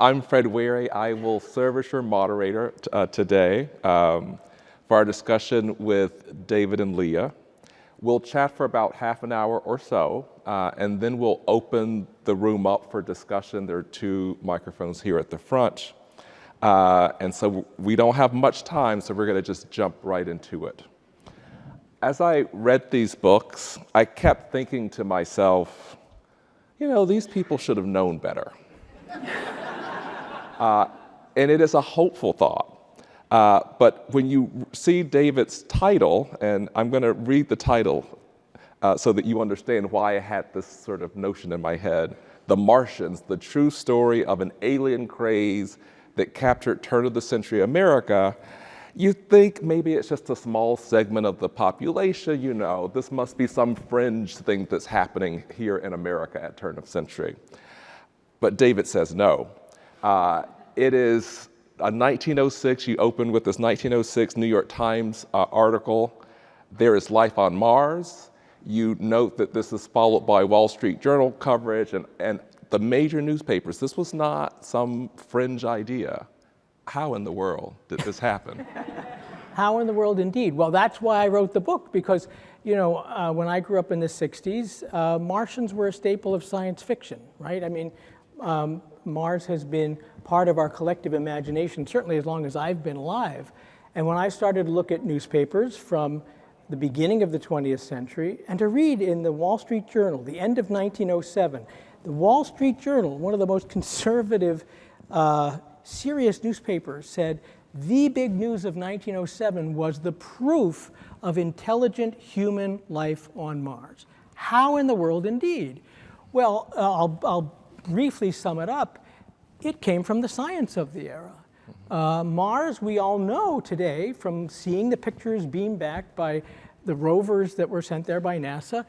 I'm Fred Weary. I will serve as your moderator today for our discussion with David and Leah. We'll chat for about half an hour or so, and then we'll open the room up for discussion. There are two microphones here at the front. And so we don't have much time, so we're going to just jump right into it. As I read these books, I kept thinking to myself, you know, these people should have known better. And it is a hopeful thought. But when you see David's title, and I'm going to read the title so that you understand why I had this sort of notion in my head, The Martians, the true story of an alien craze that captured turn-of-the-century America, you think maybe it's just a small segment of the population, you know, this must be some fringe thing that's happening here in America at turn of century. But David says no. It is a 1906, you open with this 1906 New York Times article, There is Life on Mars. You note that this is followed by Wall Street Journal coverage and the major newspapers. This was not some fringe idea. How in the world did this happen? How in the world, indeed. Well, that's why I wrote the book, because, you know, when I grew up in the 60s, Martians were a staple of science fiction, right? I mean, Mars has been part of our collective imagination, certainly as long as I've been alive. And when I started to look at newspapers from the beginning of the 20th century, and to read in the Wall Street Journal, the end of 1907, the Wall Street Journal, one of the most conservative, serious newspapers, said the big news of 1907 was the proof of intelligent human life on Mars. How in the world, indeed? Well, I'll briefly sum it up. It came from the science of the era. Mars, we all know today from seeing the pictures beamed back by the rovers that were sent there by NASA,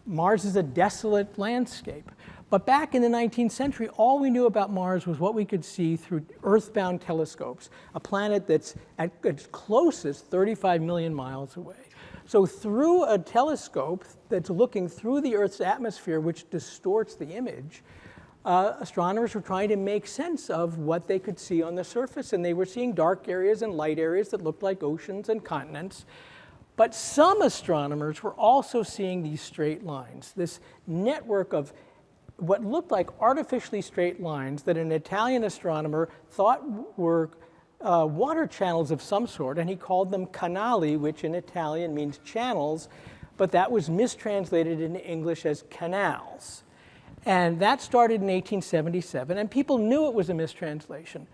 Mars is a desolate landscape. But back in the 19th century, all we knew about Mars was what we could see through earthbound telescopes, a planet that's at its closest 35 million miles away. So through a telescope that's looking through the Earth's atmosphere, which distorts the image, astronomers were trying to make sense of what they could see on the surface, and they were seeing dark areas and light areas that looked like oceans and continents. But some astronomers were also seeing these straight lines, this network of what looked like artificially straight lines that an Italian astronomer thought were water channels of some sort, and he called them canali, which in Italian means channels, but that was mistranslated into English as canals. And that started in 1877, and people knew it was a mistranslation.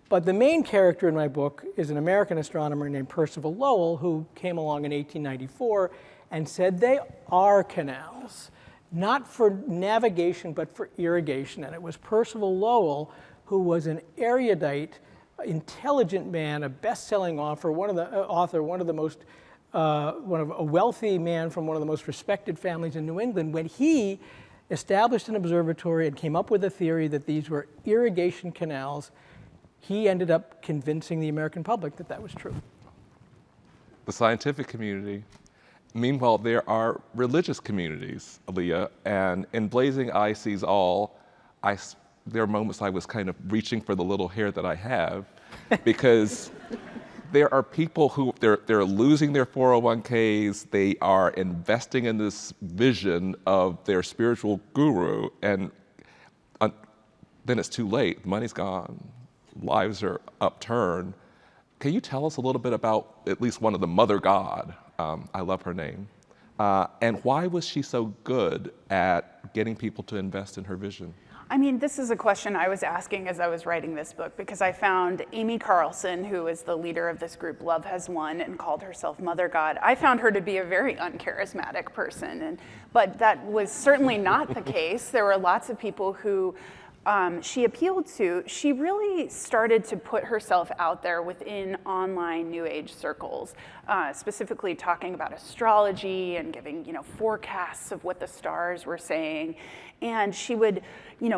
But the main character in my book is an American astronomer named Percival Lowell, who came along in 1894 and said they are canals, not for navigation, but for irrigation. And it was Percival Lowell, who was an erudite, intelligent man, a best-selling author, one of a wealthy man from one of the most respected families in New England, when he established an observatory and came up with a theory that these were irrigation canals. He ended up convincing the American public that that was true. The scientific community. Meanwhile, there are religious communities, Leah, and in Blazing Eye Sees All, there are moments I was kind of reaching for the little hair that I have, because there are people who, they're losing their 401ks, they are investing in this vision of their spiritual guru, and then it's too late, money's gone, lives are upturned. Can you tell us a little bit about at least one of the Mother God? I love her name. And why was she so good at getting people to invest in her vision? I mean, this is a question I was asking as I was writing this book, because I found Amy Carlson, who is the leader of this group, Love Has Won, and called herself Mother God. I found her to be a very uncharismatic person, but that was certainly not the case. There were lots of people who she appealed to. She really started to put herself out there within online New Age circles, specifically talking about astrology and giving, forecasts of what the stars were saying. And she would,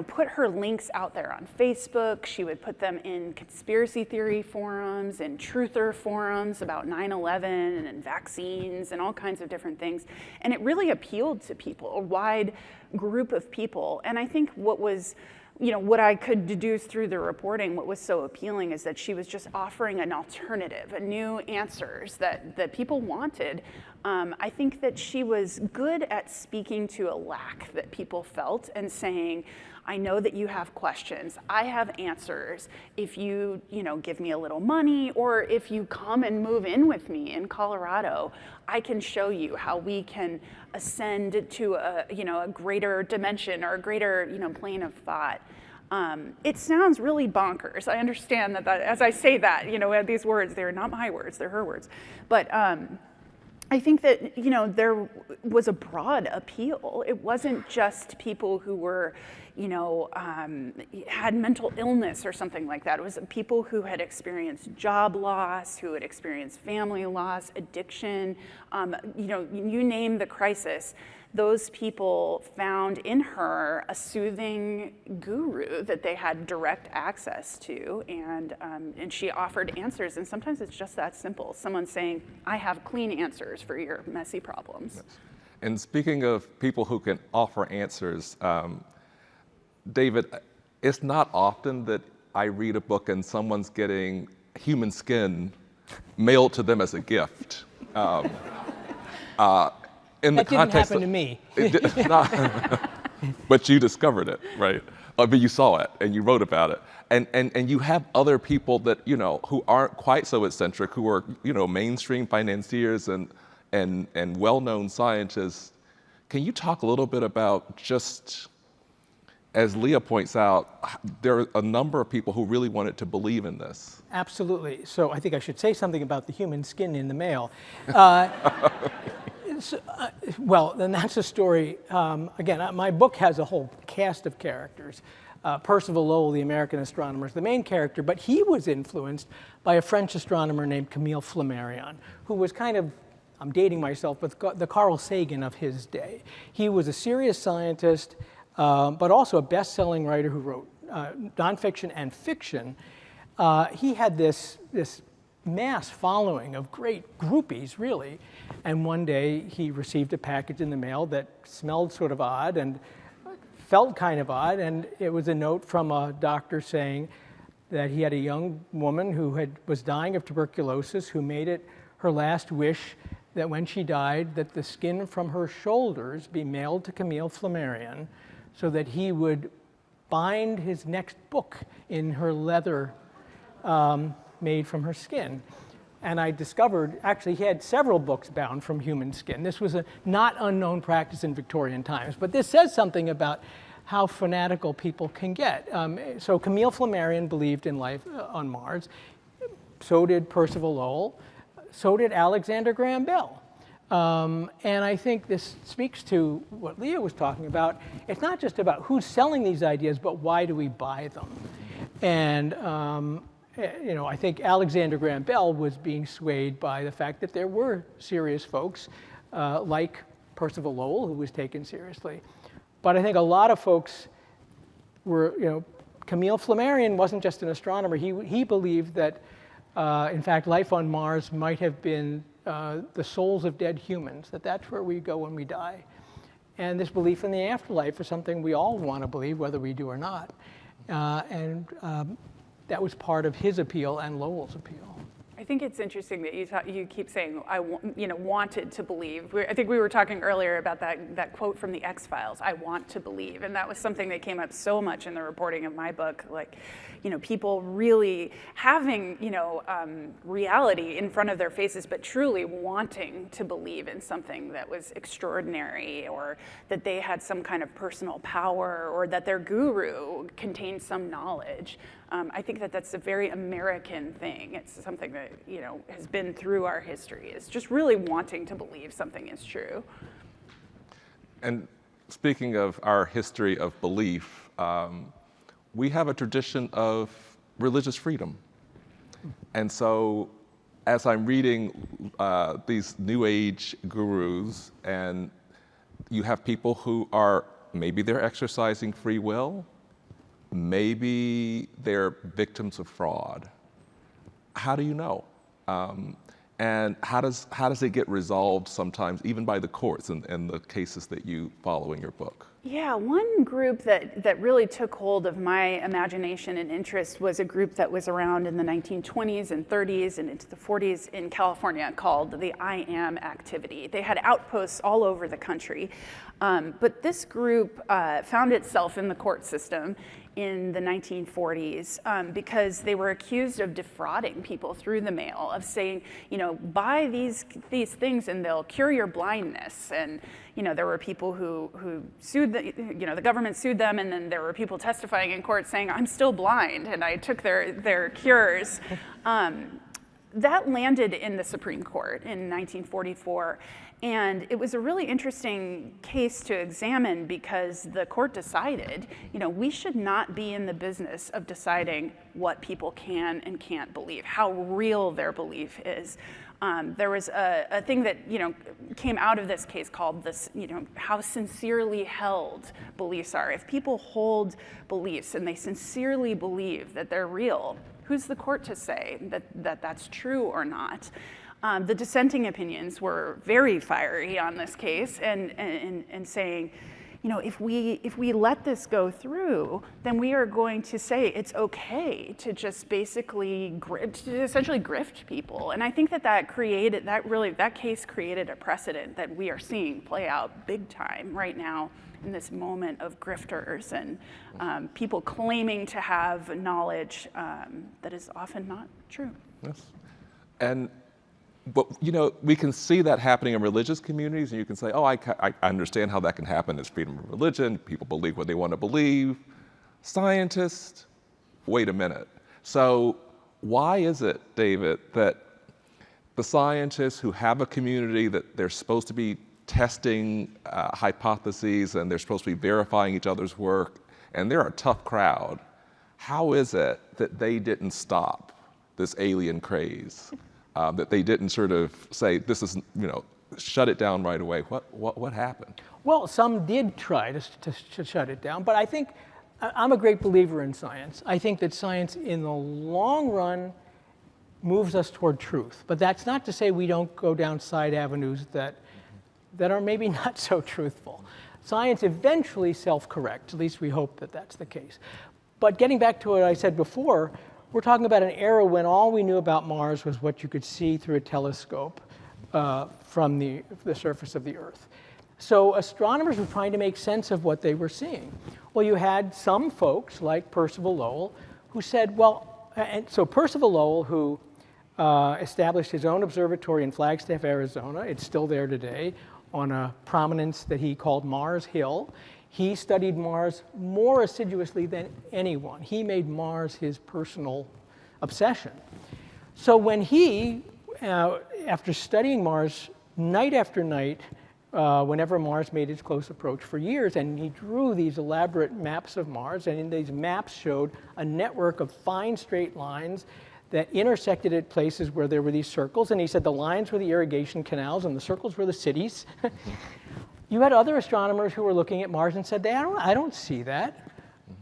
put her links out there on Facebook. She would put them in conspiracy theory forums and truther forums about 9/11 and vaccines and all kinds of different things. And it really appealed to people, a wide group of people. And I think what was what I could deduce through the reporting, what was so appealing is that she was just offering an alternative, new answers that people wanted. I think that she was good at speaking to a lack that people felt and saying, I know that you have questions. I have answers. If you, give me a little money, or if you come and move in with me in Colorado, I can show you how we can ascend to a greater dimension or a greater, plane of thought. It sounds really bonkers. I understand that as I say that, these words, they're not my words, they're her words. But I think that, there was a broad appeal. It wasn't just people who were, had mental illness or something like that. It was people who had experienced job loss, who had experienced family loss, addiction, you name the crisis. Those people found in her a soothing guru that they had direct access to, and she offered answers. And sometimes it's just that simple. Someone saying, I have clean answers for your messy problems. Yes. And speaking of people who can offer answers, David, it's not often that I read a book and someone's getting human skin mailed to them as a gift. In that the didn't context happen to me. But you discovered it, right? But you saw it and you wrote about it. And you have other people that, who aren't quite so eccentric, who are, mainstream financiers and well-known scientists. Can you talk a little bit about just, as Leah points out, there are a number of people who really wanted to believe in this. Absolutely. So I think I should say something about the human skin in the mail. Well, then that's a story. Again, my book has a whole cast of characters. Percival Lowell, the American astronomer, is the main character, but he was influenced by a French astronomer named Camille Flammarion, who was kind of, I'm dating myself, but the Carl Sagan of his day. He was a serious scientist, but also a best-selling writer who wrote nonfiction and fiction. He had this mass following of great groupies, really. And one day he received a package in the mail that smelled sort of odd and felt kind of odd. And it was a note from a doctor saying that he had a young woman who was dying of tuberculosis, who made it her last wish that when she died, that the skin from her shoulders be mailed to Camille Flammarion so that he would bind his next book in her leather made from her skin. And I discovered, actually, he had several books bound from human skin. This was a not unknown practice in Victorian times, but this says something about how fanatical people can get. So Camille Flammarion believed in life on Mars. So did Percival Lowell. So did Alexander Graham Bell. And I think this speaks to what Leah was talking about. It's not just about who's selling these ideas, but why do we buy them? And I think Alexander Graham Bell was being swayed by the fact that there were serious folks like Percival Lowell, who was taken seriously. But I think a lot of folks were, Camille Flammarion wasn't just an astronomer. He believed that, in fact, life on Mars might have been the souls of dead humans, that's where we go when we die. And this belief in the afterlife is something we all want to believe, whether we do or not. That was part of his appeal and Lowell's appeal. I think it's interesting that you keep saying, wanted to believe. I think we were talking earlier about that quote from the X-Files, I want to believe. And that was something that came up so much in the reporting of my book, people really having, reality in front of their faces, but truly wanting to believe in something that was extraordinary, or that they had some kind of personal power, or that their guru contained some knowledge. I think that that's a very American thing. It's something that, has been through our history. It's just really wanting to believe something is true. And speaking of our history of belief, we have a tradition of religious freedom. And so as I'm reading these New Age gurus, and you have people who are, maybe they're exercising free will, maybe they're victims of fraud. How do you know? And how does it get resolved sometimes, even by the courts in the cases that you follow in your book? Yeah, one group that really took hold of my imagination and interest was a group that was around in the 1920s and 30s and into the 40s in California called the I Am Activity. They had outposts all over the country, but this group found itself in the court system in the 1940s because they were accused of defrauding people through the mail, of saying, buy these things and they'll cure your blindness. And there were people who sued the government sued them, and then there were people testifying in court saying, I'm still blind and I took their cures. That landed in the Supreme Court in 1944. And it was a really interesting case to examine because the court decided, we should not be in the business of deciding what people can and can't believe, how real their belief is. There was a thing that came out of this case called this, how sincerely held beliefs are. If people hold beliefs and they sincerely believe that they're real, who's the court to say that that's true or not? The dissenting opinions were very fiery on this case and saying, if we let this go through, then we are going to say it's okay to just basically essentially grift people. And I think that case created a precedent that we are seeing play out big time right now in this moment of grifters and people claiming to have knowledge that is often not true. Yes. But we can see that happening in religious communities, and you can say, oh, I understand how that can happen. There's freedom of religion. People believe what they want to believe. Scientists, wait a minute. So why is it, David, that the scientists who have a community that they're supposed to be testing hypotheses and they're supposed to be verifying each other's work, and they're a tough crowd, how is it that they didn't stop this alien craze? That they didn't sort of say, this is, shut it down right away. What happened? Well, some did try to shut it down, but I think I'm a great believer in science. I think that science in the long run moves us toward truth. But that's not to say we don't go down side avenues that are maybe not so truthful. Science eventually self-corrects, at least we hope that that's the case. But getting back to what I said before, we're talking about an era when all we knew about Mars was what you could see through a telescope from the surface of the Earth. So astronomers were trying to make sense of what they were seeing. Well, you had some folks like Percival Lowell who said, and so Percival Lowell, who established his own observatory in Flagstaff, Arizona, it's still there today, on a prominence that he called Mars Hill. He studied Mars more assiduously than anyone. He made Mars his personal obsession. So when he, after studying Mars night after night, whenever Mars made its close approach for years, and he drew these elaborate maps of Mars, and in these maps showed a network of fine straight lines that intersected at places where there were these circles, and he said the lines were the irrigation canals and the circles were the cities. You had other astronomers who were looking at Mars and said, I don't see that.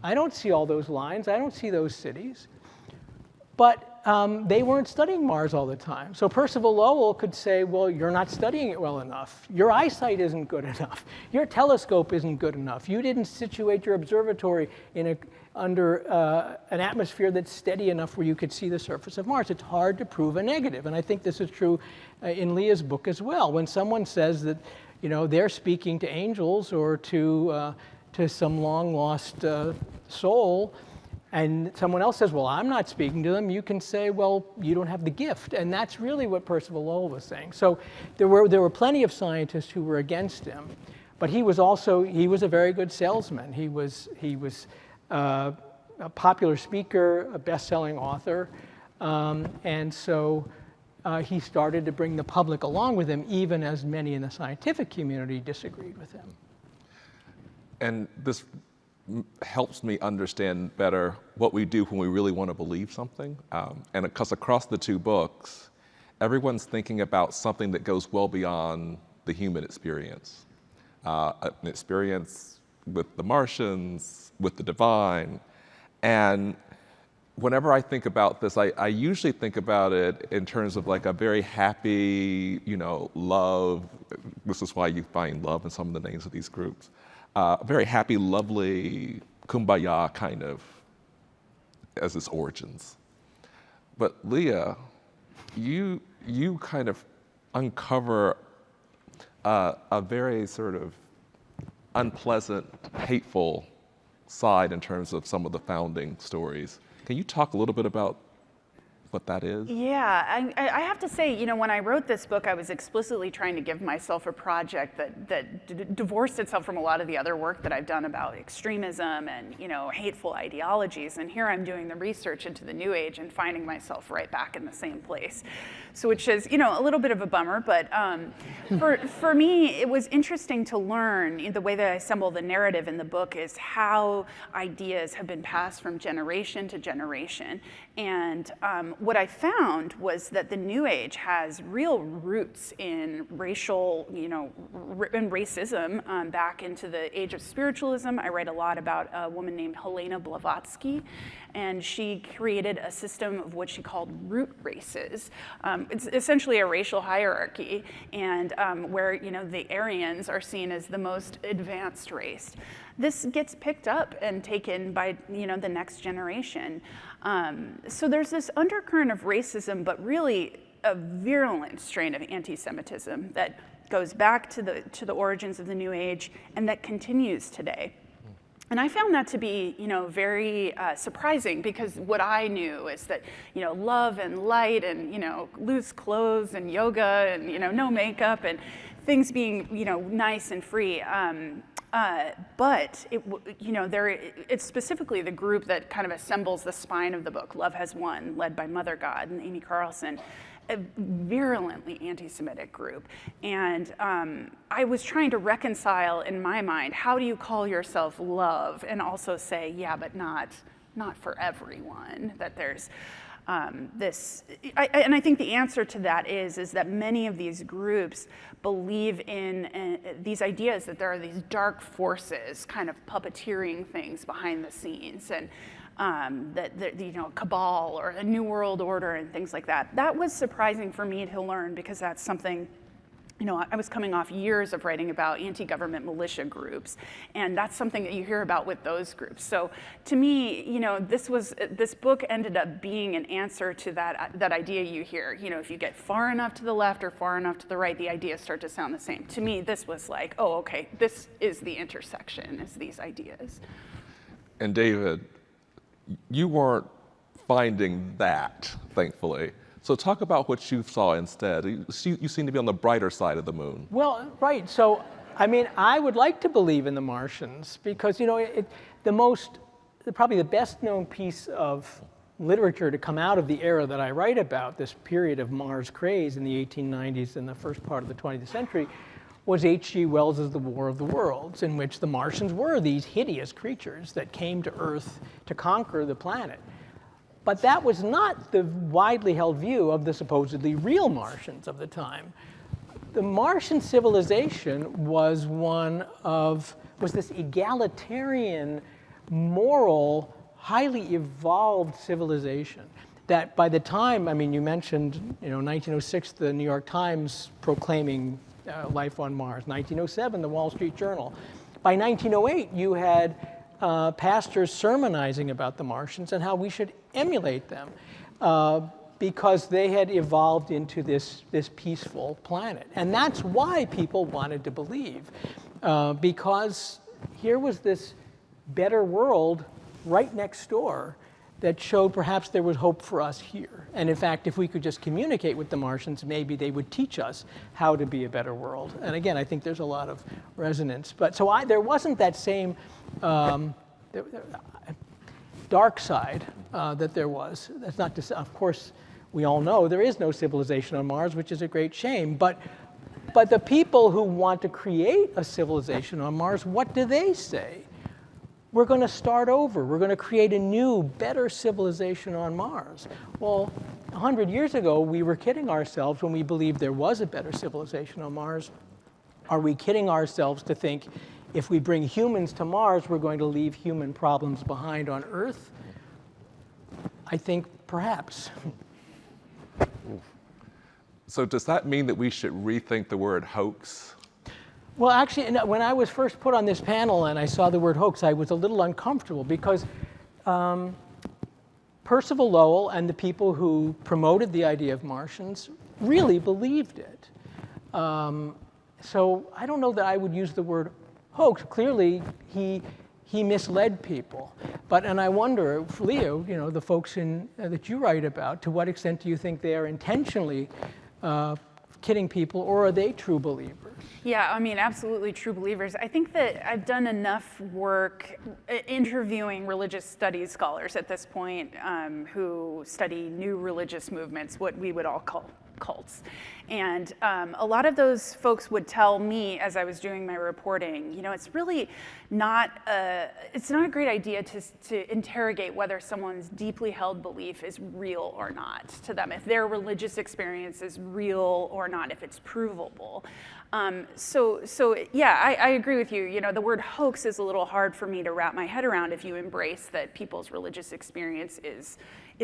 I don't see all those lines. I don't see those cities. But they weren't studying Mars all the time. So Percival Lowell could say, well, you're not studying it well enough. Your eyesight isn't good enough. Your telescope isn't good enough. You didn't situate your observatory under an atmosphere that's steady enough where you could see the surface of Mars. It's hard to prove a negative. And I think this is true in Leah's book as well. When someone says that they're speaking to angels or to some long-lost soul, and someone else says, well, I'm not speaking to them, you can say, well, you don't have the gift. And that's really what Percival Lowell was saying. So there were plenty of scientists who were against him, but he was a very good salesman. He was a popular speaker, a best-selling author, and so he started to bring the public along with him, even as many in the scientific community disagreed with him. And this helps me understand better what we do when we really want to believe something. And because across the two books, everyone's thinking about something that goes well beyond the human experience. An experience with the Martians, with the divine. And whenever I think about this, I usually think about it in terms of like a very happy, love. This is why you find love in some of the names of these groups. very happy, lovely, kumbaya kind of as its origins. But Leah, you kind of uncover a very sort of unpleasant, hateful side in terms of some of the founding stories. Can you talk a little bit about what that is? Yeah, I have to say, you know, when I wrote this book, I was explicitly trying to give myself a project that divorced itself from a lot of the other work that I've done about extremism and, you know, hateful ideologies. And here I'm doing the research into the New Age and finding myself right back in the same place. So which is, you know, a little bit of a bummer, but for me, it was interesting to learn the way that I assemble the narrative in the book is how ideas have been passed from generation to generation. And what I found was that the New Age has real roots in racial, you know, in racism back into the age of spiritualism. I write a lot about a woman named Helena Blavatsky, and she created a system of what she called root races. It's essentially a racial hierarchy, and where, you know, the Aryans are seen as the most advanced race. This gets picked up and taken by, you know, the next generation. So there's this undercurrent of racism, but really a virulent strain of anti-Semitism that goes back to the origins of the New Age and that continues today. And I found that to be, you know, very surprising, because what I knew is that, you know, love and light and, you know, loose clothes and yoga and, you know, no makeup and things being, you know, nice and free. But it, you know, it's specifically the group that kind of assembles the spine of the book, Love Has Won, led by Mother God and Amy Carlson, a virulently anti-Semitic group. And I was trying to reconcile in my mind, how do you call yourself love and also say, yeah, but not for everyone, that there's this, and I think the answer to that is that many of these groups believe in these ideas that there are these dark forces kind of puppeteering things behind the scenes, and that you know, cabal or a new world order and things like that. That was surprising for me to learn, because that's something, you know, I was coming off years of writing about anti-government militia groups, and that's something that you hear about with those groups. So to me, you know, this book ended up being an answer to that idea you hear. You know, if you get far enough to the left or far enough to the right, the ideas start to sound the same. To me, this was like, oh, okay, this is the intersection, is these ideas. And David, you weren't finding that, thankfully. So talk about what you saw instead. You seem to be on the brighter side of the moon. Well, right. So, I mean, I would like to believe in the Martians, because, you know, probably the best known piece of literature to come out of the era that I write about, this period of Mars craze in the 1890s and the first part of the 20th century, was H.G. Wells's The War of the Worlds, in which the Martians were these hideous creatures that came to Earth to conquer the planet. But that was not the widely held view of the supposedly real Martians of the time. The Martian civilization was this egalitarian, moral, highly evolved civilization that by the time, I mean, you mentioned, you know, 1906, the New York Times proclaiming life on Mars, 1907, the Wall Street Journal. By 1908, you had pastors sermonizing about the Martians and how we should emulate them, because they had evolved into this peaceful planet. And that's why people wanted to believe, because here was this better world right next door that showed perhaps there was hope for us here. And in fact, if we could just communicate with the Martians, maybe they would teach us how to be a better world. And again, I think there's a lot of resonance. But so there wasn't that same dark side that there was. That's not to say, of course, we all know there is no civilization on Mars, which is a great shame. But the people who want to create a civilization on Mars, what do they say? We're going to start over. We're going to create a new, better civilization on Mars. Well, 100 years ago, we were kidding ourselves when we believed there was a better civilization on Mars. Are we kidding ourselves to think if we bring humans to Mars, we're going to leave human problems behind on Earth? I think perhaps. So does that mean that we should rethink the word hoax? Well, actually, when I was first put on this panel and I saw the word hoax, I was a little uncomfortable because Percival Lowell and the people who promoted the idea of Martians really believed it. So I don't know that I would use the word hoax. Clearly, he misled people. And I wonder, Leo, you know, the folks that you write about, to what extent do you think they are intentionally kidding people, or are they true believers? Yeah, I mean, absolutely true believers. I think that I've done enough work interviewing religious studies scholars at this point who study new religious movements, what we would all call cults. And a lot of those folks would tell me as I was doing my reporting, you know, it's really not it's not a great idea to interrogate whether someone's deeply held belief is real or not to them, if their religious experience is real or not, if it's provable. So yeah, I agree with you. You know, the word hoax is a little hard for me to wrap my head around if you embrace that people's religious experience is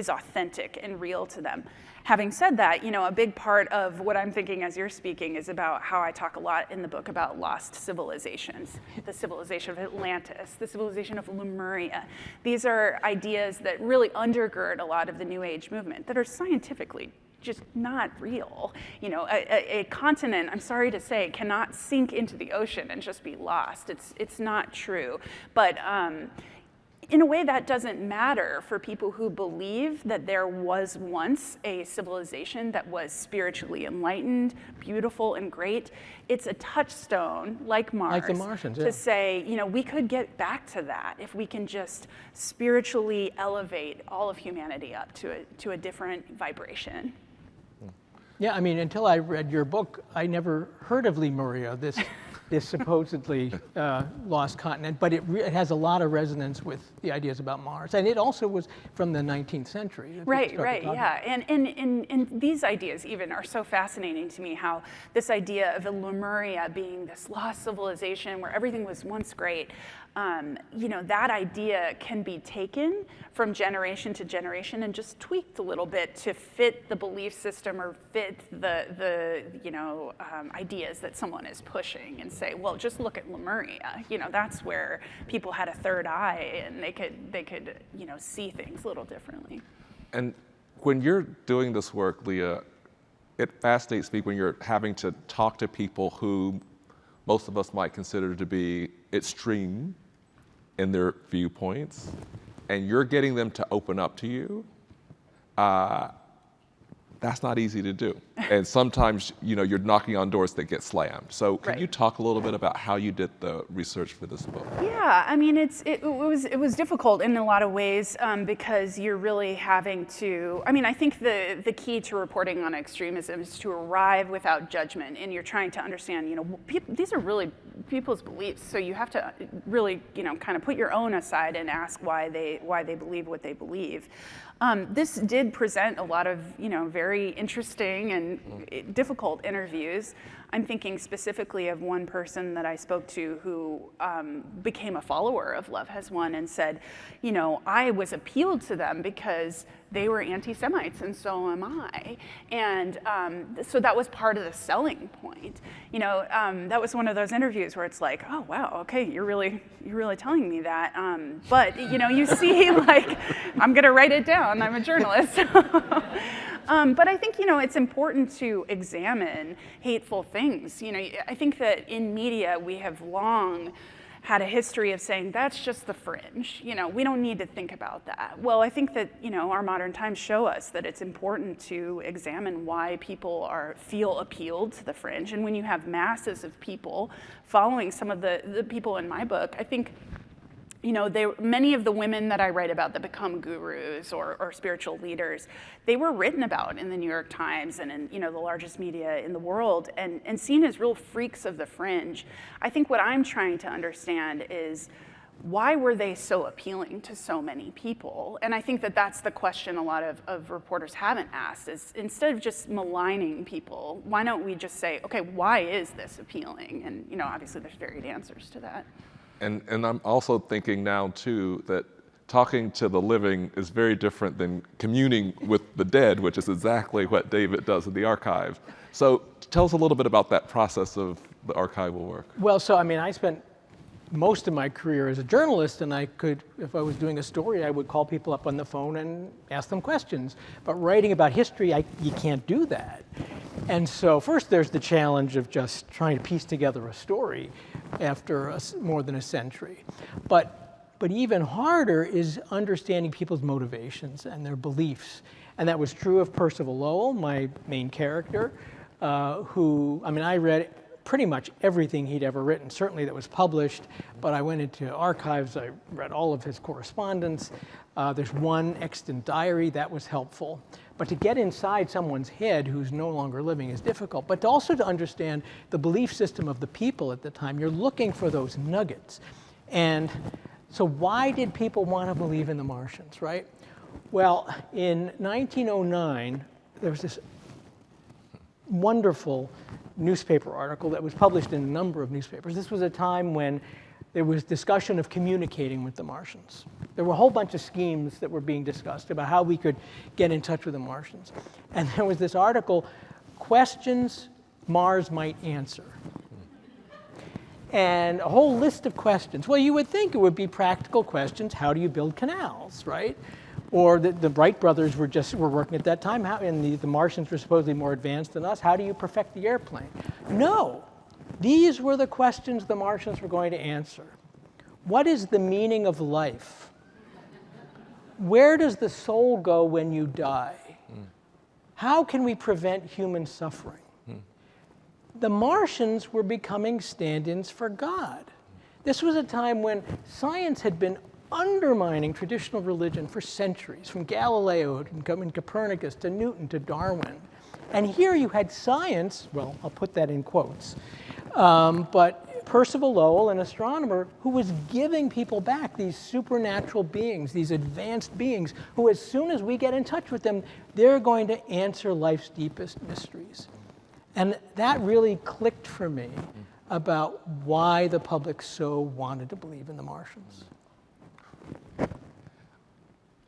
authentic and real to them. Having said that, you know, a big part of what I'm thinking as you're speaking is about how I talk a lot in the book about lost civilizations, the civilization of Atlantis, the civilization of Lemuria. These are ideas that really undergird a lot of the New Age movement that are scientifically just not real. You know, a continent, I'm sorry to say, cannot sink into the ocean and just be lost. It's not true. But in a way, that doesn't matter for people who believe that there was once a civilization that was spiritually enlightened, beautiful, and great. It's a touchstone, like Mars, like the Martians, yeah, to say, you know, we could get back to that if we can just spiritually elevate all of humanity up to a different vibration. Yeah, I mean, until I read your book, I never heard of Lemuria, this supposedly lost continent, but it has a lot of resonance with the ideas about Mars. And it also was from the 19th century. Right, yeah. And these ideas even are so fascinating to me, how this idea of Lemuria being this lost civilization where everything was once great, you know, that idea can be taken from generation to generation and just tweaked a little bit to fit the belief system or fit the you know, ideas that someone is pushing, and say, well, just look at Lemuria. You know, that's where people had a third eye and they could you know, see things a little differently. And when you're doing this work, Leah, it fascinates me when you're having to talk to people who most of us might consider to be extreme in their viewpoints, and you're getting them to open up to you. That's not easy to do. And sometimes, you know, you're knocking on doors that get slammed. So can you talk a little bit about how you did the research for this book? Yeah, I mean, it was difficult in a lot of ways because you're really having to, I mean, I think the key to reporting on extremism is to arrive without judgment, and you're trying to understand, you know, these are really people's beliefs, so you have to really, you know, kind of put your own aside and ask why they believe what they believe. This did present a lot of, you know, very interesting and difficult interviews. I'm thinking specifically of one person that I spoke to who became a follower of Love Has Won and said, you know, I was appealed to them because they were anti-Semites and so am I. And so that was part of the selling point. You know, that was one of those interviews where it's like, oh, wow, okay, you're really telling me that. But, you know, you see, like, I'm going to write it down. I'm a journalist. But I think, you know, it's important to examine hateful things. You know, I think that in media we have long had a history of saying that's just the fringe. You know, we don't need to think about that. Well, I think that, you know, our modern times show us that it's important to examine why people feel appealed to the fringe. And when you have masses of people following some of the people in my book, I think, you know, many of the women that I write about that become gurus or spiritual leaders, they were written about in the New York Times and in, you know, the largest media in the world and seen as real freaks of the fringe. I think what I'm trying to understand is, why were they so appealing to so many people? And I think that that's the question a lot of reporters haven't asked, is instead of just maligning people, why don't we just say, okay, why is this appealing? And, you know, obviously there's varied answers to that. And I'm also thinking now, too, that talking to the living is very different than communing with the dead, which is exactly what David does in the archives. So tell us a little bit about that process of the archival work. Well, so I mean, I spent most of my career as a journalist, and I could, if I was doing a story, I would call people up on the phone and ask them questions. But writing about history, you can't do that. And so first there's the challenge of just trying to piece together a story after more than a century. But even harder is understanding people's motivations and their beliefs. And that was true of Percival Lowell, my main character, who, I mean, I read pretty much everything he'd ever written, certainly that was published, but I went into archives, I read all of his correspondence. There's one extant diary, that was helpful. But to get inside someone's head who's no longer living is difficult. But also to understand the belief system of the people at the time, you're looking for those nuggets. And so why did people want to believe in the Martians, right? Well, in 1909, there was this wonderful newspaper article that was published in a number of newspapers. This was a time when there was discussion of communicating with the Martians. There were a whole bunch of schemes that were being discussed about how we could get in touch with the Martians. And there was this article, Questions Mars Might Answer. And a whole list of questions. Well, you would think it would be practical questions. How do you build canals, right? Or the Wright brothers were working at that time, and the Martians were supposedly more advanced than us. How do you perfect the airplane? No, these were the questions the Martians were going to answer. What is the meaning of life? Where does the soul go when you die? How can we prevent human suffering? The Martians were becoming stand-ins for God. This was a time when science had been undermining traditional religion for centuries, from Galileo and Copernicus to Newton to Darwin. And here you had science, well, I'll put that in quotes, but Percival Lowell, an astronomer, who was giving people back these supernatural beings, these advanced beings, who as soon as we get in touch with them, they're going to answer life's deepest mysteries. And that really clicked for me about why the public so wanted to believe in the Martians.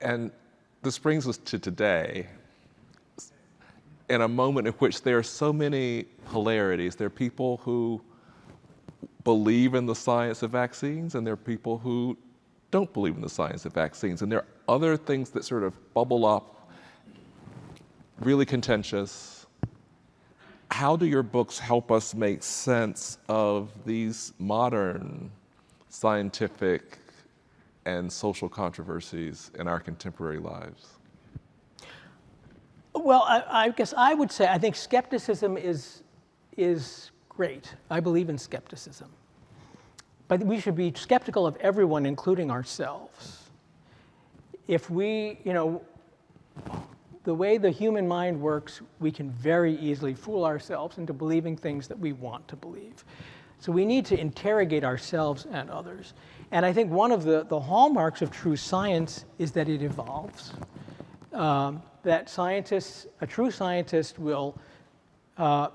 And this brings us to today, in a moment in which there are so many polarities. There are people who believe in the science of vaccines, and there are people who don't believe in the science of vaccines. And there are other things that sort of bubble up, really contentious. How do your books help us make sense of these modern scientific and social controversies in our contemporary lives? Well, I guess I would say I think skepticism is great. I believe in skepticism. But we should be skeptical of everyone, including ourselves. If we, the way the human mind works, we can very easily fool ourselves into believing things that we want to believe. So we need to interrogate ourselves and others. And I think one of the hallmarks of true science is that it evolves. That a true scientist will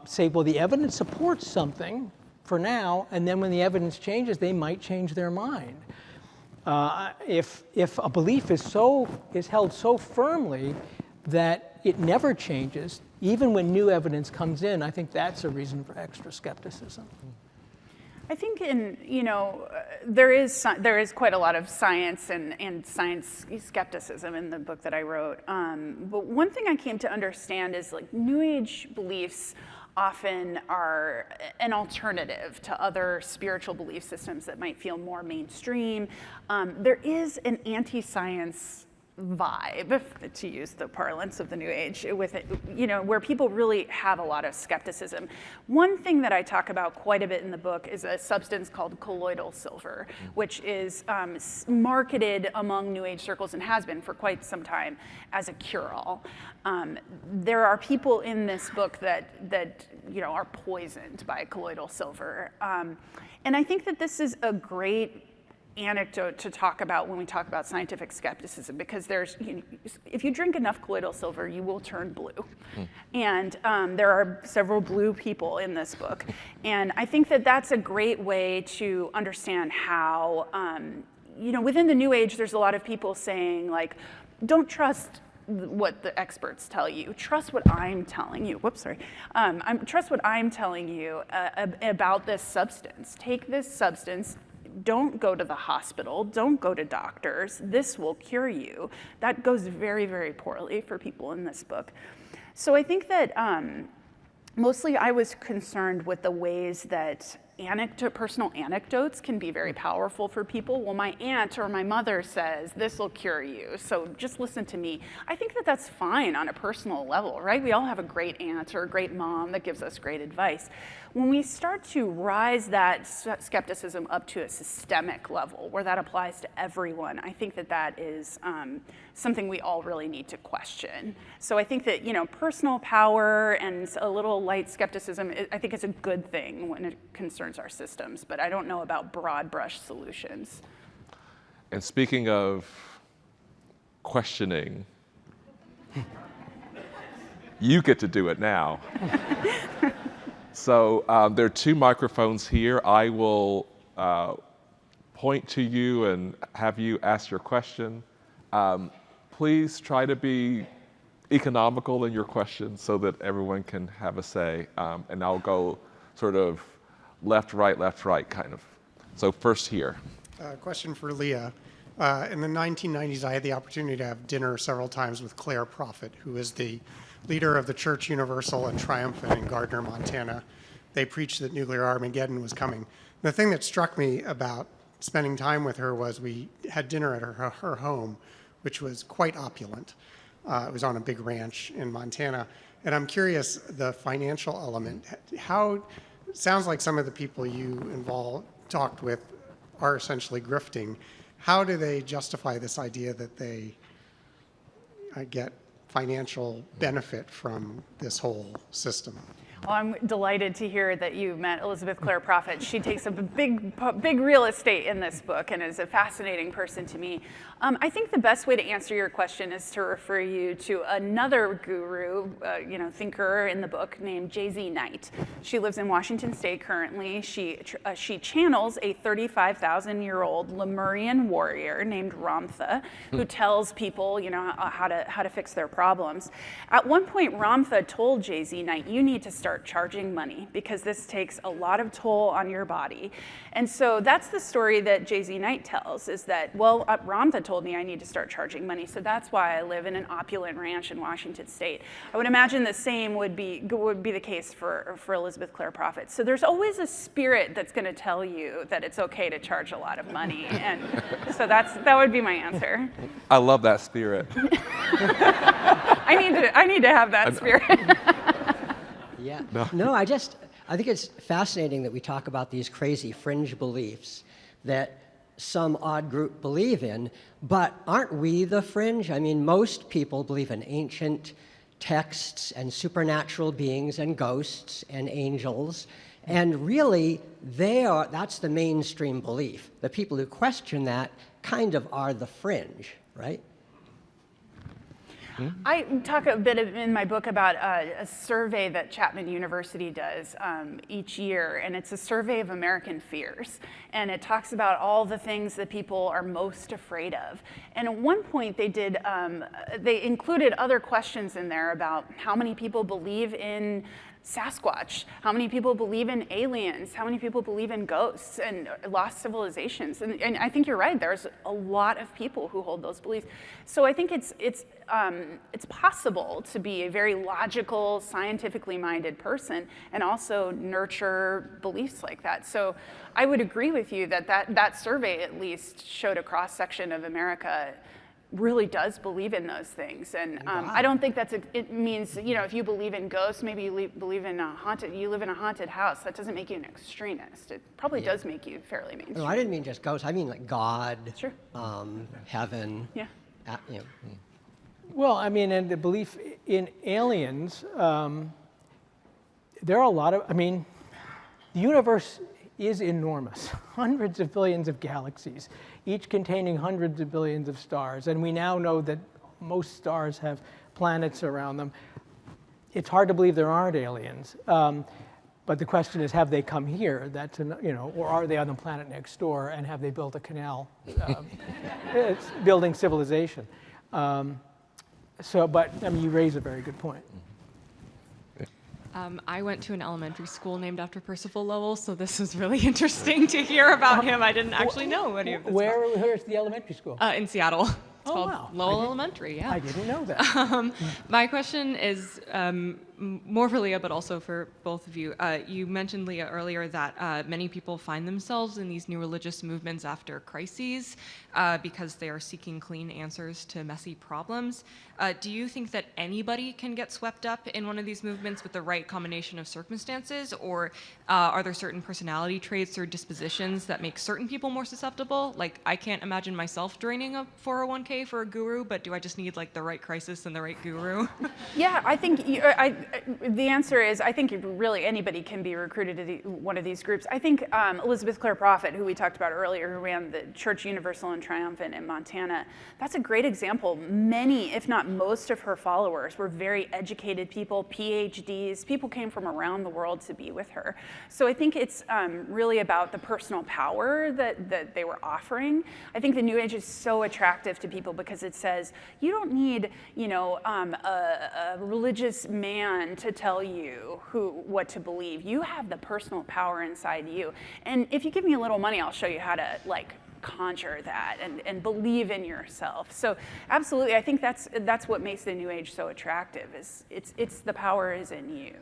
say, well, the evidence supports something for now, and then when the evidence changes, they might change their mind. If a belief is held so firmly that it never changes, even when new evidence comes in, I think that's a reason for extra skepticism. I think there is quite a lot of science and science skepticism in the book that I wrote. But one thing I came to understand is like New Age beliefs often are an alternative to other spiritual belief systems that might feel more mainstream. There is an anti-science vibe, to use the parlance of the New Age, with it, where people really have a lot of skepticism. One thing that I talk about quite a bit in the book is a substance called colloidal silver, which is marketed among New Age circles and has been for quite some time as a cure-all. There are people in this book that are poisoned by colloidal silver, and I think that this is a great anecdote to talk about when we talk about scientific skepticism, because if you drink enough colloidal silver, you will turn blue. And there are several blue people in this book. And I think that that's a great way to understand how within the New Age, there's a lot of people saying, like, don't trust what the experts tell you. Trust what I'm telling you. Whoops, sorry. Trust what I'm telling you about this substance. Take this substance. Don't go to the hospital. Don't go to doctors. This will cure you. That goes very, very poorly for people in this book. So I think that mostly I was concerned with the ways that personal anecdotes can be very powerful for people. Well, my aunt or my mother says, this will cure you, so just listen to me. I think that that's fine on a personal level, right? We all have a great aunt or a great mom that gives us great advice. When we start to rise that skepticism up to a systemic level, where that applies to everyone, I think that that is something we all really need to question. So I think that, personal power and a little light skepticism, I think it's a good thing when it concerns our systems, but I don't know about broad brush solutions. And speaking of questioning, you get to do it now. So there are 2 microphones here. I will point to you and have you ask your question. Please try to be economical in your questions so that everyone can have a say. And I'll go sort of left, right, kind of. So first here. Question for Leah. In the 1990s, I had the opportunity to have dinner several times with Claire Prophet, who is the leader of the Church Universal and Triumphant in Gardner, Montana. They preached that nuclear Armageddon was coming. The thing that struck me about spending time with her was we had dinner at her home, which was quite opulent. It was on a big ranch in Montana. And I'm curious, the financial element, it sounds like some of the people you talked with are essentially grifting. How do they justify this idea that they get financial benefit from this whole system? Well, I'm delighted to hear that you met Elizabeth Clare Prophet. She takes up a big real estate in this book and is a fascinating person to me. I think the best way to answer your question is to refer you to another guru, thinker in the book named J.Z. Knight. She lives in Washington State currently. She channels a 35,000-year-old Lemurian warrior named Ramtha, who tells people, how to fix their problems. At one point, Ramtha told J.Z. Knight, you need to start charging money because this takes a lot of toll on your body. And so that's the story that J.Z. Knight tells, is that, Ramtha told me I need to start charging money, so that's why I live in an opulent ranch in Washington State. I would imagine the same would be the case for Elizabeth Clare Prophet. So there's always a spirit that's going to tell you that it's okay to charge a lot of money, and so that would be my answer. I love that spirit. I need to have that spirit. Yeah. No, I think it's fascinating that we talk about these crazy fringe beliefs that some odd group believe in, but aren't we the fringe? I mean, most people believe in ancient texts and supernatural beings and ghosts and angels, and really that's the mainstream belief. The people who question that kind of are the fringe, right? I talk a bit in my book about a survey that Chapman University does each year, and it's a survey of American fears. And it talks about all the things that people are most afraid of. And at one point they included other questions in there about how many people believe in Sasquatch, how many people believe in aliens, how many people believe in ghosts and lost civilizations. And I think you're right, there's a lot of people who hold those beliefs. So I think it's possible to be a very logical, scientifically minded person and also nurture beliefs like that. So I would agree with you that survey at least showed a cross-section of America really does believe in those things, and I don't think it means, if you believe in ghosts, maybe you live in a haunted house. That doesn't make you an extremist. It probably does make you fairly mainstream. No, I didn't mean just ghosts. I mean like God, Sure. Heaven. Yeah. Well, and the belief in aliens, there are a lot of, the universe is enormous. Hundreds of billions of galaxies, each containing hundreds of billions of stars. And we now know that most stars have planets around them. It's hard to believe there aren't aliens. But the question is, have they come here? That's or are they on the planet next door and have they built a canal? It's building civilization. But I mean, you raise a very good point. I went to an elementary school named after Percival Lowell, so this is really interesting to hear about him. I didn't actually know any of this. Where's the elementary school? In Seattle. It's Oh, called wow. Lowell Elementary, yeah. I didn't know that. My question is more for Leah, but also for both of you. You mentioned, Leah, earlier that many people find themselves in these new religious movements after crises because they are seeking clean answers to messy problems. Do you think that anybody can get swept up in one of these movements with the right combination of circumstances, or are there certain personality traits or dispositions that make certain people more susceptible? Like, I can't imagine myself draining a 401k for a guru, but do I just need like the right crisis and the right guru? Yeah, I think the answer is I think really anybody can be recruited to one of these groups. I think Elizabeth Clare Prophet, who we talked about earlier, who ran the Church Universal and Triumphant in Montana, that's a great example. Many, if not most of her followers were very educated people, PhDs. People came from around the world to be with her. So I think it's really about the personal power that they were offering. I think the New Age is so attractive to people because it says you don't need, a religious man to tell you what to believe. You have the personal power inside you. And if you give me a little money, I'll show you how to conjure that and believe in yourself. So absolutely, I think that's what makes the New Age so attractive. Is it's the power is in you.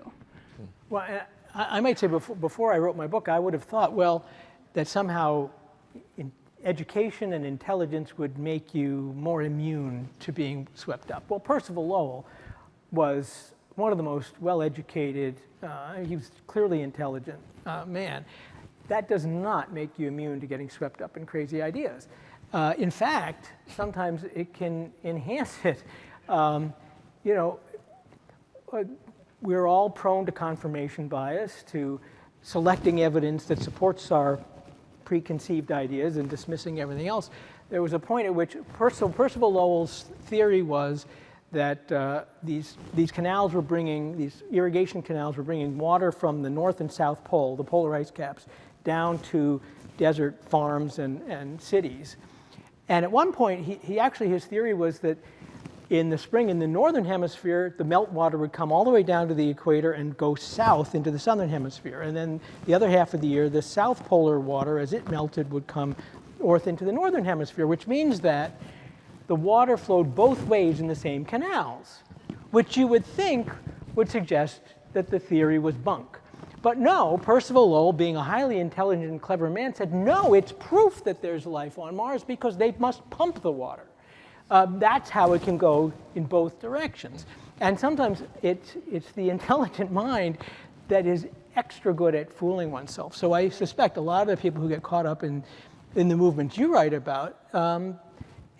Well, I might say before I wrote my book, I would have thought, well, that somehow education and intelligence would make you more immune to being swept up. Well, Percival Lowell was one of the most well-educated, he was clearly intelligent man. That does not make you immune to getting swept up in crazy ideas. In fact, sometimes it can enhance it. We're all prone to confirmation bias, to selecting evidence that supports our preconceived ideas and dismissing everything else. There was a point at which Percival Lowell's theory was that these canals were bringing, these irrigation canals were bringing water from the North and South Pole, the polar ice caps, down to desert farms and cities. And at one point, his theory was that in the spring, in the northern hemisphere, the meltwater would come all the way down to the equator and go south into the southern hemisphere. And then the other half of the year, the south polar water, as it melted, would come north into the northern hemisphere, which means that the water flowed both ways in the same canals, which you would think would suggest that the theory was bunk. But no, Percival Lowell, being a highly intelligent and clever man, said, no, it's proof that there's life on Mars because they must pump the water. That's how it can go in both directions. And sometimes it's the intelligent mind that is extra good at fooling oneself. So I suspect a lot of the people who get caught up in the movements you write about,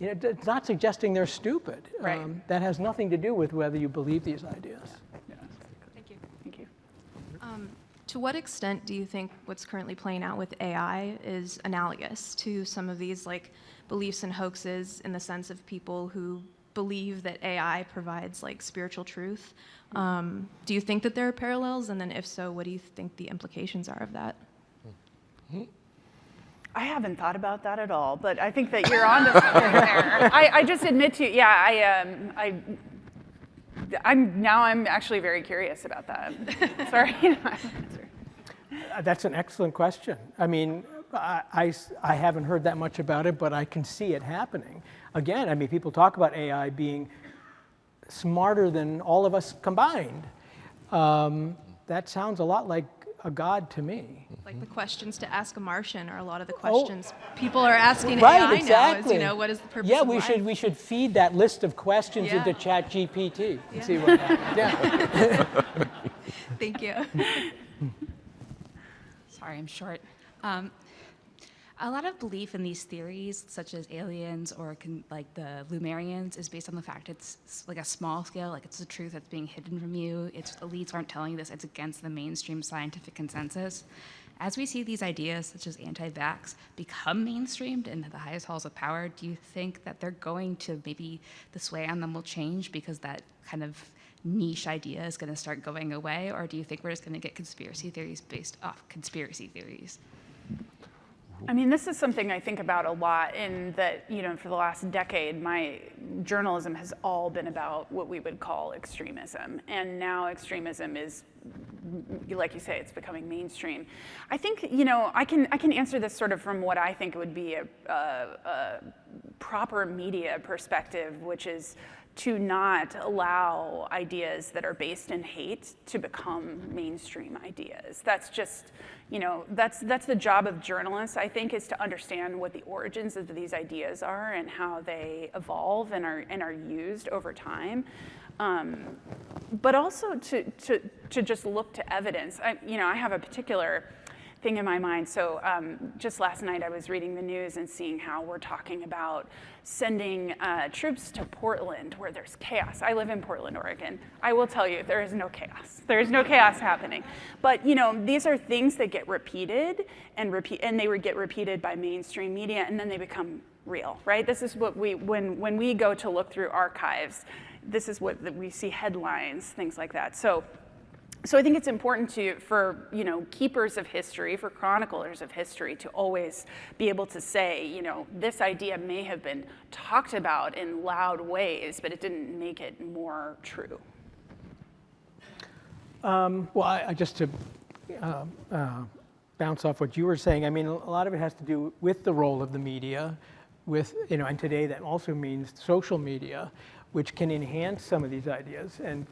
it's not suggesting they're stupid. Right. That has nothing to do with whether you believe these ideas. Yeah. Thank you. Thank you. To what extent do you think what's currently playing out with AI is analogous to some of these beliefs and hoaxes in the sense of people who believe that AI provides spiritual truth? Do you think that there are parallels? And then if so, what do you think the implications are of that? I haven't thought about that at all, but I think that you're onto something there. I just admit to you, I'm actually very curious about that. Sorry. That's an excellent question. I mean, I haven't heard that much about it, but I can see it happening. Again, I mean, people talk about AI being smarter than all of us combined. That sounds a lot like a god to me. Like the questions to ask a Martian are a lot of the questions people are asking Right, AI exactly. now. Is, what is the purpose Yeah, of we life? should feed that list of questions Yeah. into ChatGPT and Yeah. see what happens. Yeah. Thank you. Sorry, I'm short. A lot of belief in these theories, such as aliens or the Lumerians, is based on the fact it's a small scale, it's the truth that's being hidden from you. It's elites aren't telling you this. It's against the mainstream scientific consensus. As we see these ideas, such as anti-vax, become mainstreamed into the highest halls of power, do you think that they're going to, maybe the sway on them will change because that kind of niche idea is going to start going away? Or do you think we're just going to get conspiracy theories based off conspiracy theories? I mean, this is something I think about a lot in that, for the last decade, my journalism has all been about what we would call extremism. And now extremism is, like you say, it's becoming mainstream. I think, I can answer this sort of from what I think would be a proper media perspective, which is to not allow ideas that are based in hate to become mainstream ideas. That's just, that's the job of journalists, I think, is to understand what the origins of these ideas are and how they evolve and are used over time. But also to just look to evidence. I have a particular thing in my mind. So just last night I was reading the news and seeing how we're talking about sending troops to Portland where there's chaos. I live in Portland, Oregon. I will tell you, there is no chaos. There is no chaos happening. But these are things that get repeated and they would get repeated by mainstream media, and then they become real, right? This is what when we go to look through archives, this is what we see, headlines, things like that. So I think it's important for keepers of history, for chroniclers of history, to always be able to say, this idea may have been talked about in loud ways, but it didn't make it more true. Well, just to bounce off what you were saying, I mean, a lot of it has to do with the role of the media, and today that also means social media, which can enhance some of these ideas, and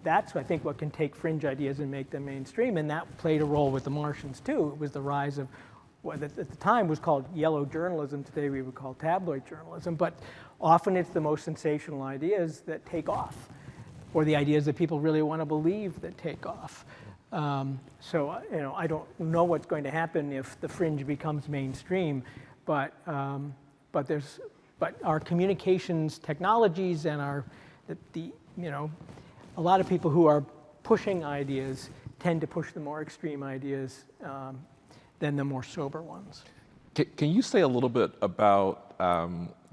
that's I think what can take fringe ideas and make them mainstream, and that played a role with the Martians too. It was the rise of what at the time was called yellow journalism. Today we would call tabloid journalism, but often it's the most sensational ideas that take off, or the ideas that people really want to believe that take off. So I don't know what's going to happen if the fringe becomes mainstream, but our communications technologies and a lot of people who are pushing ideas tend to push the more extreme ideas than the more sober ones. Can you say a little bit about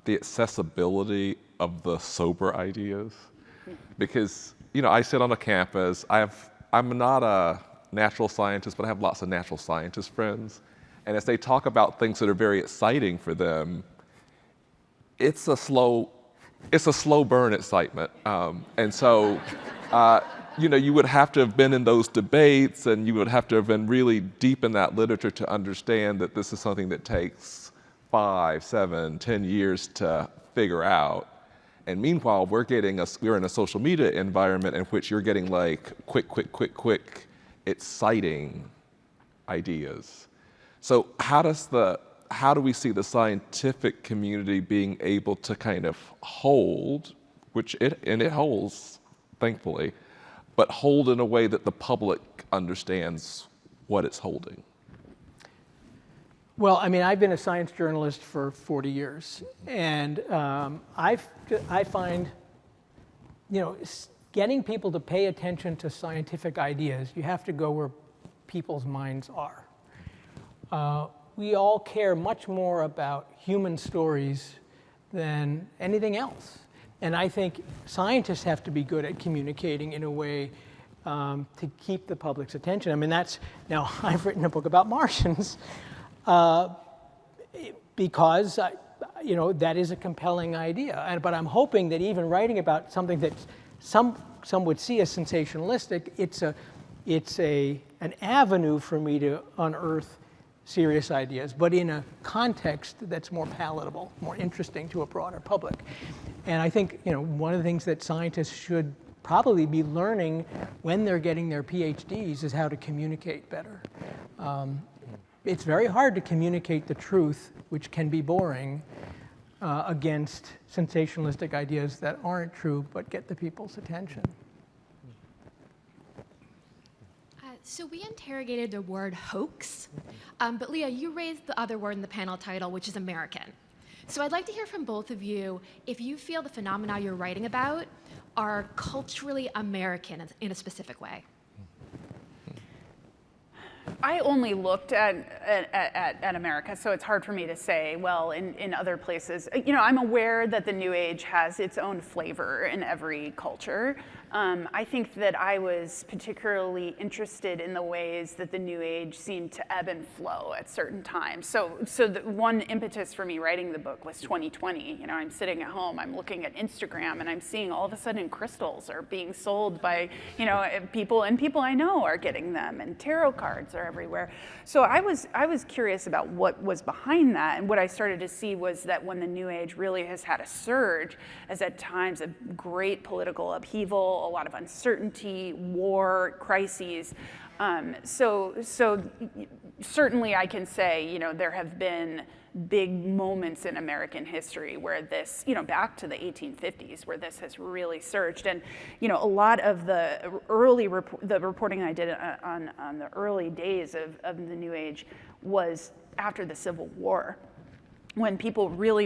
the accessibility of the sober ideas? Because I sit on a campus. I'm not a natural scientist, but I have lots of natural scientist friends, and as they talk about things that are very exciting for them, it's a slow burn excitement, and so you would have to have been in those debates, and you would have to have been really deep in that literature to understand that this is something that takes 5, 7, 10 years to figure out. And meanwhile, we're in a social media environment in which you're getting like quick, exciting ideas. So how do we see the scientific community being able to kind of hold, it holds, thankfully, but hold in a way that the public understands what it's holding? Well, I mean, I've been a science journalist for 40 years, and I find, getting people to pay attention to scientific ideas, you have to go where people's minds are. We all care much more about human stories than anything else. And I think scientists have to be good at communicating in a way to keep the public's attention. I mean, now I've written a book about Martians because, that is a compelling idea. But I'm hoping that even writing about something that some would see as sensationalistic, it's an avenue for me to unearth serious ideas, but in a context that's more palatable, more interesting to a broader public. And I think one of the things that scientists should probably be learning when they're getting their PhDs is how to communicate better. It's very hard to communicate the truth, which can be boring, against sensationalistic ideas that aren't true but get the people's attention. So we interrogated the word hoax, but Leah, you raised the other word in the panel title, which is American. So I'd like to hear from both of you if you feel the phenomena you're writing about are culturally American in a specific way. I only looked at America, so it's hard for me to say, well, in other places. You know, I'm aware that the New Age has its own flavor in every culture. I think that I was particularly interested in the ways that the New Age seemed to ebb and flow at certain times. So the one impetus for me writing the book was 2020. You know, I'm sitting at home, I'm looking at Instagram, and I'm seeing all of a sudden crystals are being sold by, you know, people I know are getting them, and tarot cards are everywhere. So I was curious about what was behind that, and what I started to see was that when the New Age really has had a surge, as at times a great political upheaval, a lot of uncertainty, war, crises. So certainly I can say, you know, there have been big moments in American history where this, you know, back to the 1850s, where this has really surged. And, you know, a lot of the early the reporting I did on the early days of the New Age was after the Civil War, when people really,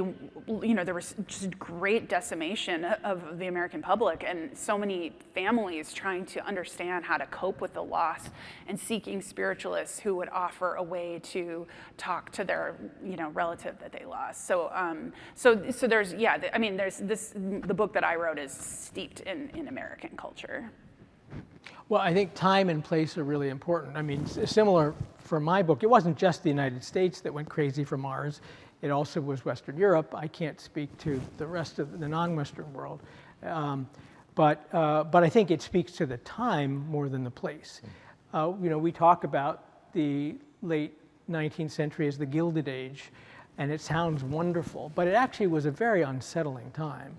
you know, there was just great decimation of the American public, and so many families trying to understand how to cope with the loss, and seeking spiritualists who would offer a way to talk to their, you know, relative that they lost. So there's, yeah, I mean, there's this, the book that I wrote is steeped in American culture. Well, I think time and place are really important. I mean, similar for my book, it wasn't just the United States that went crazy for Mars. It also was Western Europe. I can't speak to the rest of the non-Western world. But I think it speaks to the time more than the place. You know, we talk about the late 19th century as the Gilded Age, and it sounds wonderful, but it actually was a very unsettling time.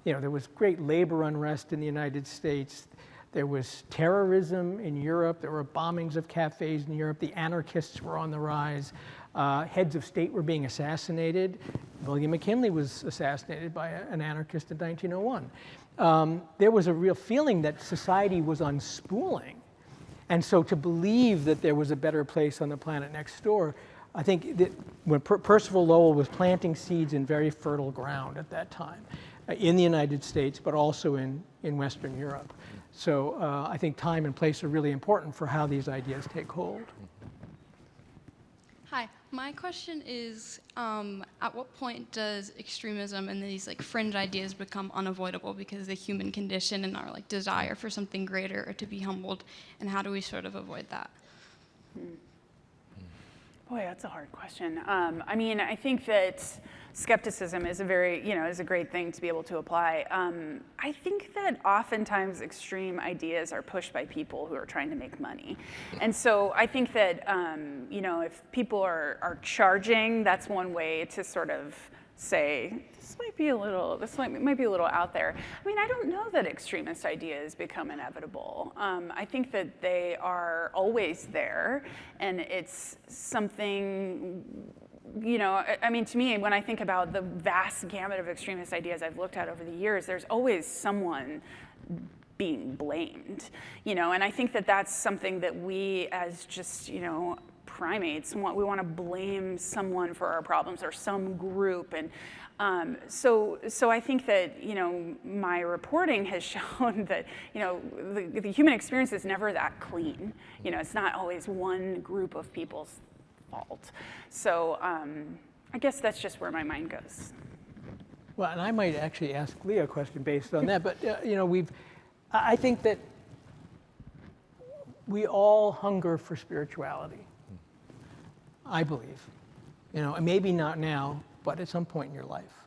You know, there was great labor unrest in the United States. There was terrorism in Europe. There were bombings of cafes in Europe. The anarchists were on the rise. Heads of state were being assassinated. William McKinley was assassinated by an anarchist in 1901. There was a real feeling that society was unspooling. And so to believe that there was a better place on the planet next door, I think that when Percival Lowell was planting seeds in very fertile ground at that time, in the United States, but also in Western Europe. So I think time and place are really important for how these ideas take hold. Hi, my question is, at what point does extremism and these like fringe ideas become unavoidable because of the human condition and our like desire for something greater or to be humbled, and how do we sort of avoid that? Boy, that's a hard question. I mean, I think that skepticism is a very, you know, is a great thing to be able to apply. I think that oftentimes extreme ideas are pushed by people who are trying to make money. And so I think that, you know, if people are charging, that's one way to sort of say, this might be a little out there. I mean, I don't know that extremist ideas become inevitable. I think that they are always there, and it's something, you know, I mean, to me, when I think about the vast gamut of extremist ideas I've looked at over the years, there's always someone being blamed, you know, and I think that that's something that we as just, you know, primates, we want to blame someone for our problems or some group. And so I think that, you know, my reporting has shown that, you know, the human experience is never that clean. You know, it's not always one group of people's fault. So I guess that's just where my mind goes. Well, and I might actually ask Leah a question based on that, but you know, I think that we all hunger for spirituality. I believe, you know, and maybe not now, but at some point in your life.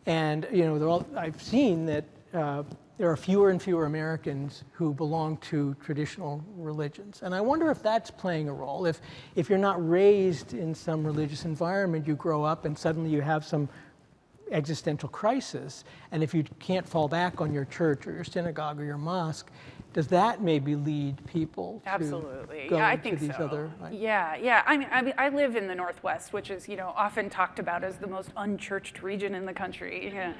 And you know, I've seen that there are fewer and fewer Americans who belong to traditional religions, and I wonder if that's playing a role. If you're not raised in some religious environment, you grow up and suddenly you have some existential crisis, and if you can't fall back on your church or your synagogue or your mosque, does that maybe lead people Absolutely. to go yeah, I into think these so. other... Yeah. I mean, I live in the Northwest, which is, you know, often talked about as the most unchurched region in the country. Yeah.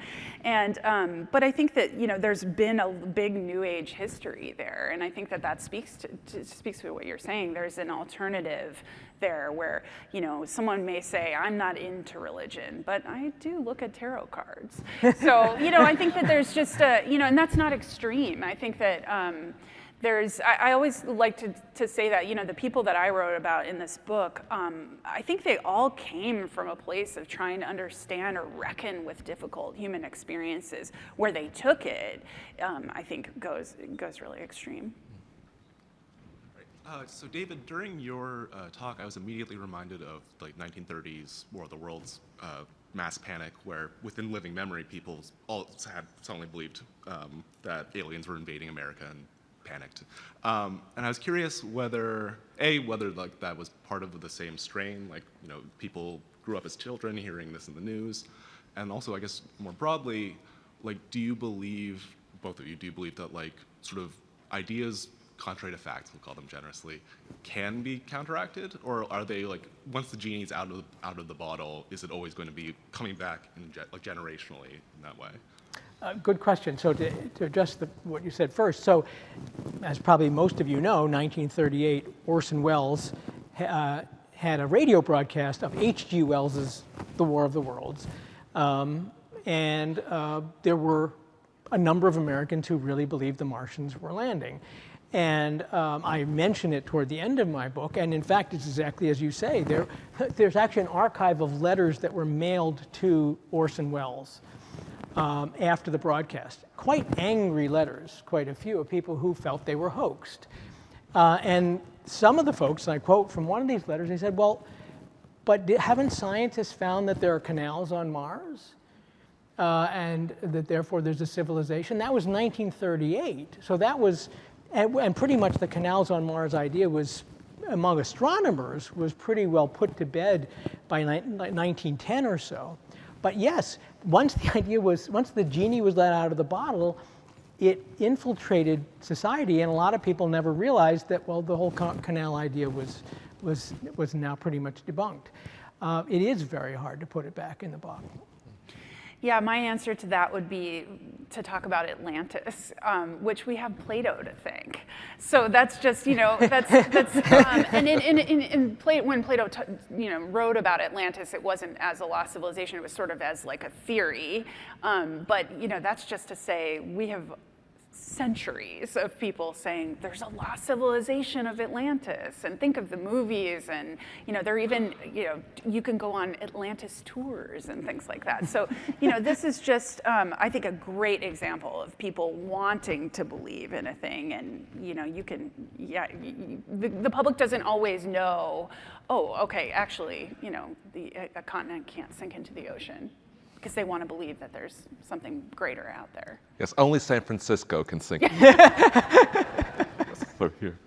And but I think that, you know, there's been a big New Age history there, and I think that speaks to what you're saying. There's an alternative there where, you know, someone may say, I'm not into religion, but I do look at tarot cards. So, you know, I think that there's just a, you know, and that's not extreme. I think that I always like to say that, the people that I wrote about in this book, I think they all came from a place of trying to understand or reckon with difficult human experiences. Where they took it, I think goes really extreme. So David, during your talk, I was immediately reminded of like 1930s War of the Worlds mass panic, where within living memory, people all had suddenly believed that aliens were invading America and panicked. And I was curious whether like that was part of the same strain, like people grew up as children hearing this in the news, and also I guess more broadly, like both of you believe that like sort of ideas contrary to facts, we'll call them generously, can be counteracted, or are they like once the genie's out of the bottle, is it always going to be coming back like generationally in that way? Good question. So to address what you said first, so as probably most of you know, 1938, Orson Welles had a radio broadcast of H.G. Wells's The War of the Worlds, and there were a number of Americans who really believed the Martians were landing. And I mention it toward the end of my book, and in fact, it's exactly as you say. There's actually an archive of letters that were mailed to Orson Welles after the broadcast. Quite angry letters, quite a few, of people who felt they were hoaxed. And some of the folks, and I quote from one of these letters, they said, well, but haven't scientists found that there are canals on Mars? And that therefore there's a civilization? That was 1938. So that was, and pretty much the canals on Mars idea was, among astronomers, was pretty well put to bed by 1910 or so. But yes, once the genie was let out of the bottle, it infiltrated society, and a lot of people never realized that, well, the whole canal idea was now pretty much debunked. It is very hard to put it back in the bottle. Yeah, my answer to that would be to talk about Atlantis, which we have Plato to thank. So that's just, and when Plato, wrote about Atlantis, it wasn't as a lost civilization, it was sort of as like a theory. But, that's just to say we have centuries of people saying there's a lost civilization of Atlantis, and think of the movies, and they're even you can go on Atlantis tours and things like that. So this is just I think a great example of people wanting to believe in a thing, and the public doesn't always know, oh, okay, actually a continent can't sink into the ocean, because they want to believe that there's something greater out there. Yes, only San Francisco can sink. So here.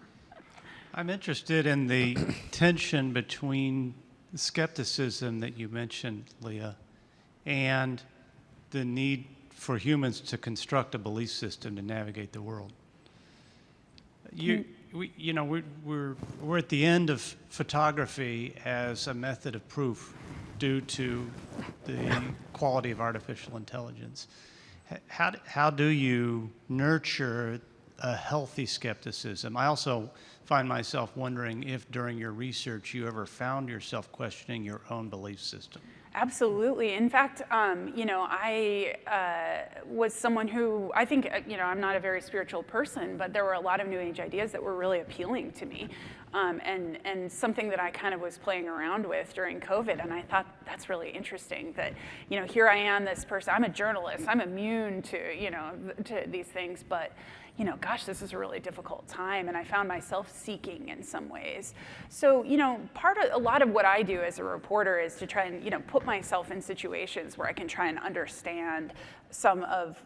I'm interested in the tension between the skepticism that you mentioned, Leah, and the need for humans to construct a belief system to navigate the world. We're at the end of photography as a method of proof due to the quality of artificial intelligence. How do you nurture a healthy skepticism? I also find myself wondering if during your research you ever found yourself questioning your own belief system. Absolutely. In fact, I was someone who, I think, I'm not a very spiritual person, but there were a lot of New Age ideas that were really appealing to me. And something that I kind of was playing around with during COVID, and I thought that's really interesting that, here I am, this person, I'm a journalist, I'm immune to, to these things, but gosh, this is a really difficult time, and I found myself seeking in some ways. So, a lot of what I do as a reporter is to try and, put myself in situations where I can try and understand some of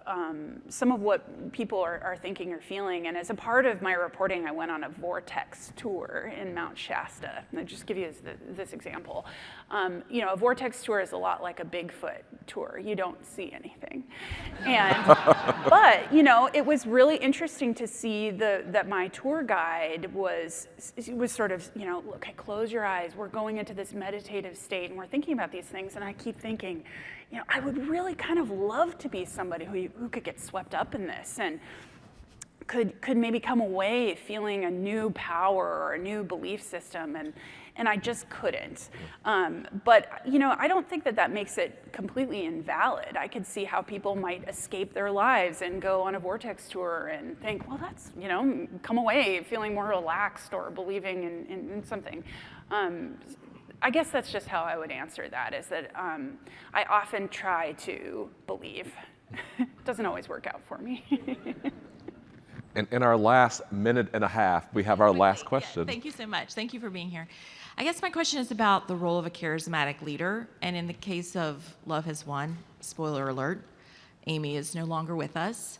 what people are thinking or feeling. And as a part of my reporting, I went on a Vortex tour in Mount Shasta. And I'll just give you this example. A Vortex tour is a lot like a Bigfoot tour. You don't see anything. But it was really interesting to see that my tour guide was sort of, okay, close your eyes. We're going into this meditative state, and we're thinking about these things. And I keep thinking, I would really kind of love to be somebody who could get swept up in this. And could maybe come away feeling a new power or a new belief system, and I just couldn't. But I don't think that makes it completely invalid. I could see how people might escape their lives and go on a Vortex tour and think, well, that's, come away feeling more relaxed or believing in something. I guess that's just how I would answer that, is that I often try to believe. It doesn't always work out for me. And in our last minute and a half, we have our last question. Thank you so much. Thank you for being here. I guess my question is about the role of a charismatic leader. And in the case of Love Has Won, spoiler alert, Amy is no longer with us.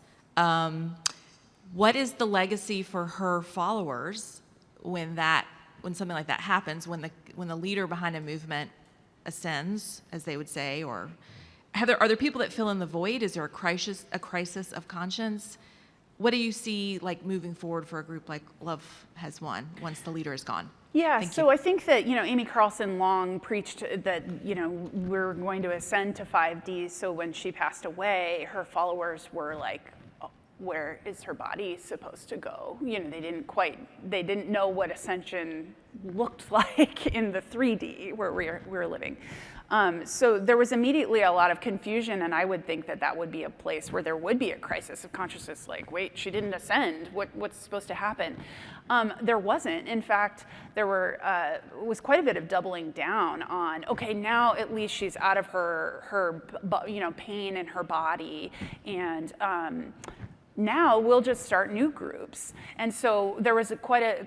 What is the legacy for her followers when something like that happens, when the leader behind a movement ascends, as they would say, or are there people that fill in the void? Is there a crisis of conscience? What do you see like moving forward for a group like Love Has Won once the leader is gone? Yeah, so I think that, Amy Carlson long preached that, we're going to ascend to 5D. So when she passed away, her followers were like, oh, where is her body supposed to go? They didn't know what ascension looked like in the 3D where we were living. So there was immediately a lot of confusion, and I would think that would be a place where there would be a crisis of consciousness, like, wait, she didn't ascend, what's supposed to happen? There wasn't. In fact, there was quite a bit of doubling down on, okay, now at least she's out of her pain in her body, and now we'll just start new groups. And so there was quite a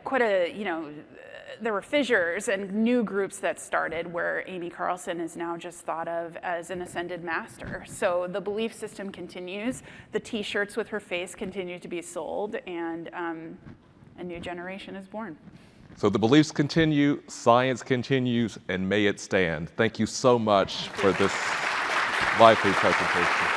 there were fissures and new groups that started where Amy Carlson is now just thought of as an ascended master. So the belief system continues, the t-shirts with her face continue to be sold, and a new generation is born. So the beliefs continue, science continues, and may it stand. Thank you so much for this lively presentation.